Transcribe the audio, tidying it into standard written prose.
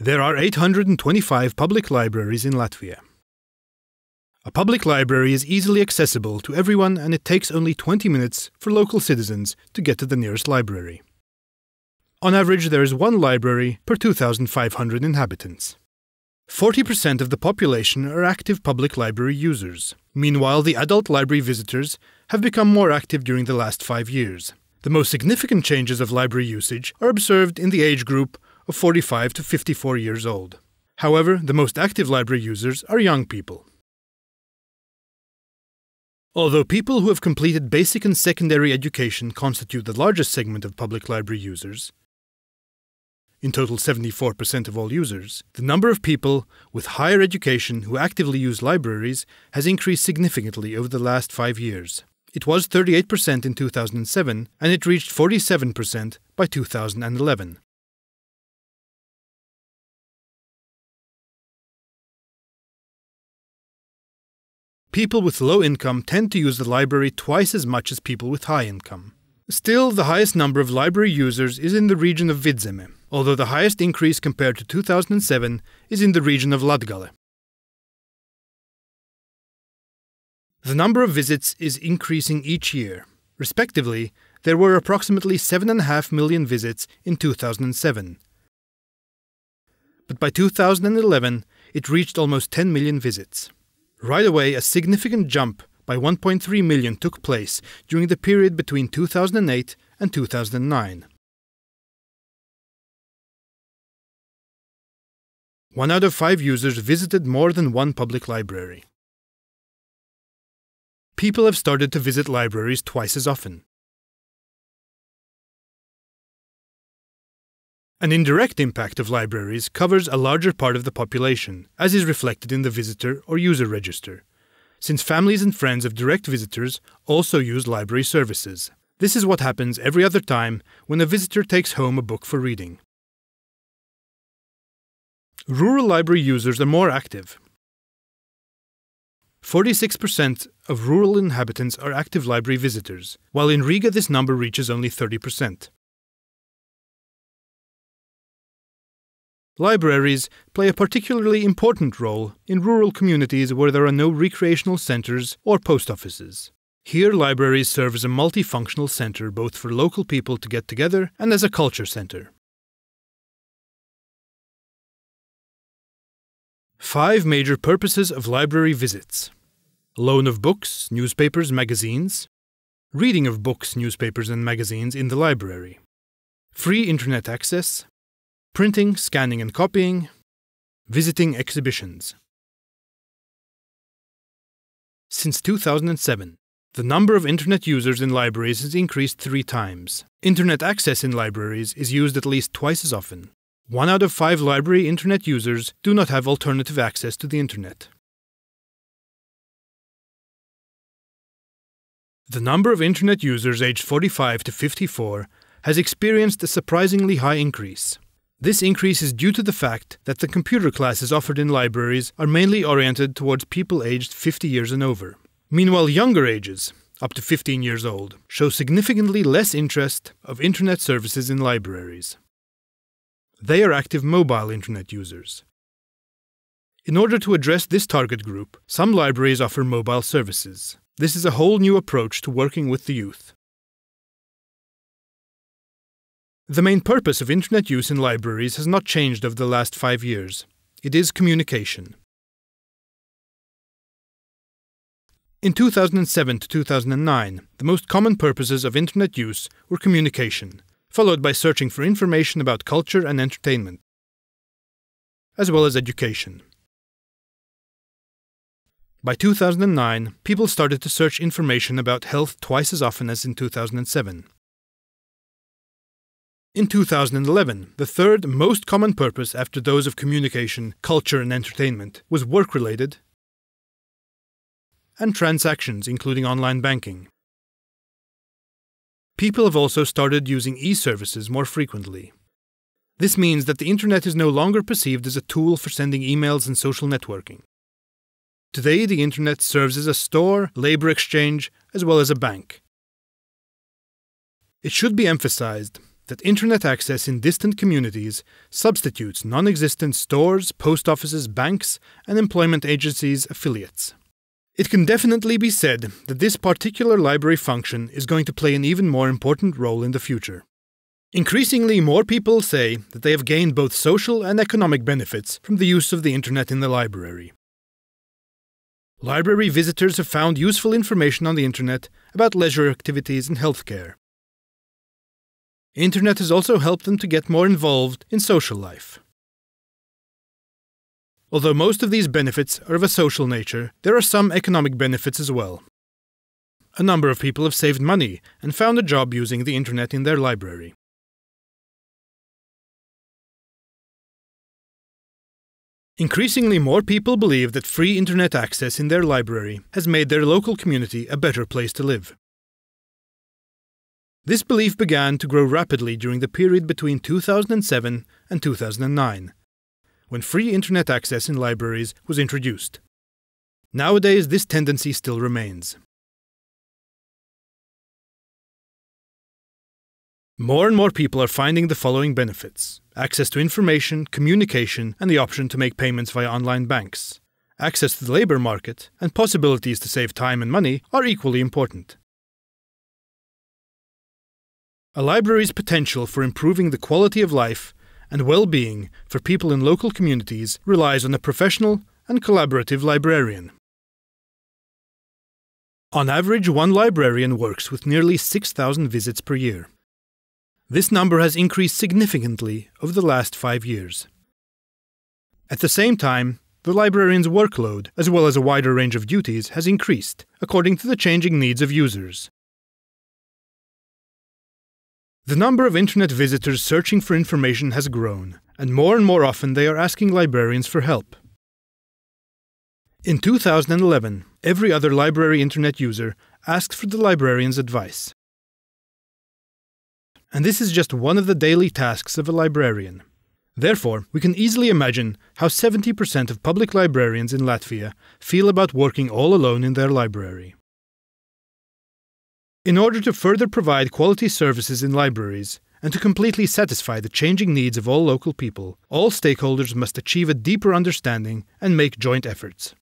There are 825 public libraries in Latvia. A public library is easily accessible to everyone, and it takes only 20 minutes for local citizens to get to the nearest library. On average, there is one library per 2,500 inhabitants. 40% of the population are active public library users. Meanwhile, the adult library visitors have become more active during the last 5 years. The most significant changes of library usage are observed in the age group of 45 to 54 years old. However, the most active library users are young people. Although people who have completed basic and secondary education constitute the largest segment of public library users, in total 74% of all users, the number of people with higher education who actively use libraries has increased significantly over the last 5 years. It was 38% in 2007, and it reached 47% by 2011. People with low income tend to use the library twice as much as people with high income. Still, the highest number of library users is in the region of Vidzeme, although the highest increase compared to 2007 is in the region of Latgale. The number of visits is increasing each year. Respectively, there were approximately 7.5 million visits in 2007. But by 2011, it reached almost 10 million visits. Right away, a significant jump by 1.3 million took place during the period between 2008 and 2009. 1 out of 5 users visited more than one public library. People have started to visit libraries twice as often. An indirect impact of libraries covers a larger part of the population, as is reflected in the visitor or user register, since families and friends of direct visitors also use library services. This is what happens every other time when a visitor takes home a book for reading. Rural library users are more active. 46% of rural inhabitants are active library visitors, while in Riga this number reaches only 30%. Libraries play a particularly important role in rural communities where there are no recreational centers or post offices. Here, libraries serve as a multifunctional center both for local people to get together and as a culture center. 5 major purposes of library visits: loan of books, newspapers, magazines, reading of books, newspapers, and magazines in the library, free internet access, printing, scanning, and copying, visiting exhibitions. Since 2007, the number of internet users in libraries has increased 3 times. Internet access in libraries is used at least twice as often. 1 out of 5 library internet users do not have alternative access to the internet. The number of internet users aged 45 to 54 has experienced a surprisingly high increase. This increase is due to the fact that the computer classes offered in libraries are mainly oriented towards people aged 50 years and over. Meanwhile, younger ages, up to 15 years old, show significantly less interest of internet services in libraries. They are active mobile internet users. In order to address this target group, some libraries offer mobile services. This is a whole new approach to working with the youth. The main purpose of internet use in libraries has not changed over the last 5 years. It is communication. In 2007 to 2009, the most common purposes of internet use were communication, followed by searching for information about culture and entertainment, as well as education. By 2009, people started to search information about health twice as often as in 2007. In 2011, the third most common purpose after those of communication, culture, and entertainment was work-related and transactions, including online banking. People have also started using e-services more frequently. This means that the internet is no longer perceived as a tool for sending emails and social networking. Today, the internet serves as a store, labor exchange, as well as a bank. It should be emphasized that internet access in distant communities substitutes non-existent stores, post offices, banks, and employment agencies' affiliates. It can definitely be said that this particular library function is going to play an even more important role in the future. Increasingly, more people say that they have gained both social and economic benefits from the use of the internet in the library. Library visitors have found useful information on the internet about leisure activities and healthcare. Internet has also helped them to get more involved in social life. Although most of these benefits are of a social nature, there are some economic benefits as well. A number of people have saved money and found a job using the internet in their library. Increasingly more people believe that free internet access in their library has made their local community a better place to live. This belief began to grow rapidly during the period between 2007 and 2009, when free internet access in libraries was introduced. Nowadays, this tendency still remains. More and more people are finding the following benefits: access to information, communication, and the option to make payments via online banks. Access to the labor market and possibilities to save time and money are equally important. A library's potential for improving the quality of life and well-being for people in local communities relies on a professional and collaborative librarian. On average, one librarian works with nearly 6,000 visits per year. This number has increased significantly over the last 5 years. At the same time, the librarian's workload, as well as a wider range of duties, has increased, according to the changing needs of users. The number of internet visitors searching for information has grown, and more often they are asking librarians for help. In 2011, every other library internet user asked for the librarian's advice. And this is just one of the daily tasks of a librarian. Therefore, we can easily imagine how 70% of public librarians in Latvia feel about working all alone in their library. In order to further provide quality services in libraries and to completely satisfy the changing needs of all local people, all stakeholders must achieve a deeper understanding and make joint efforts.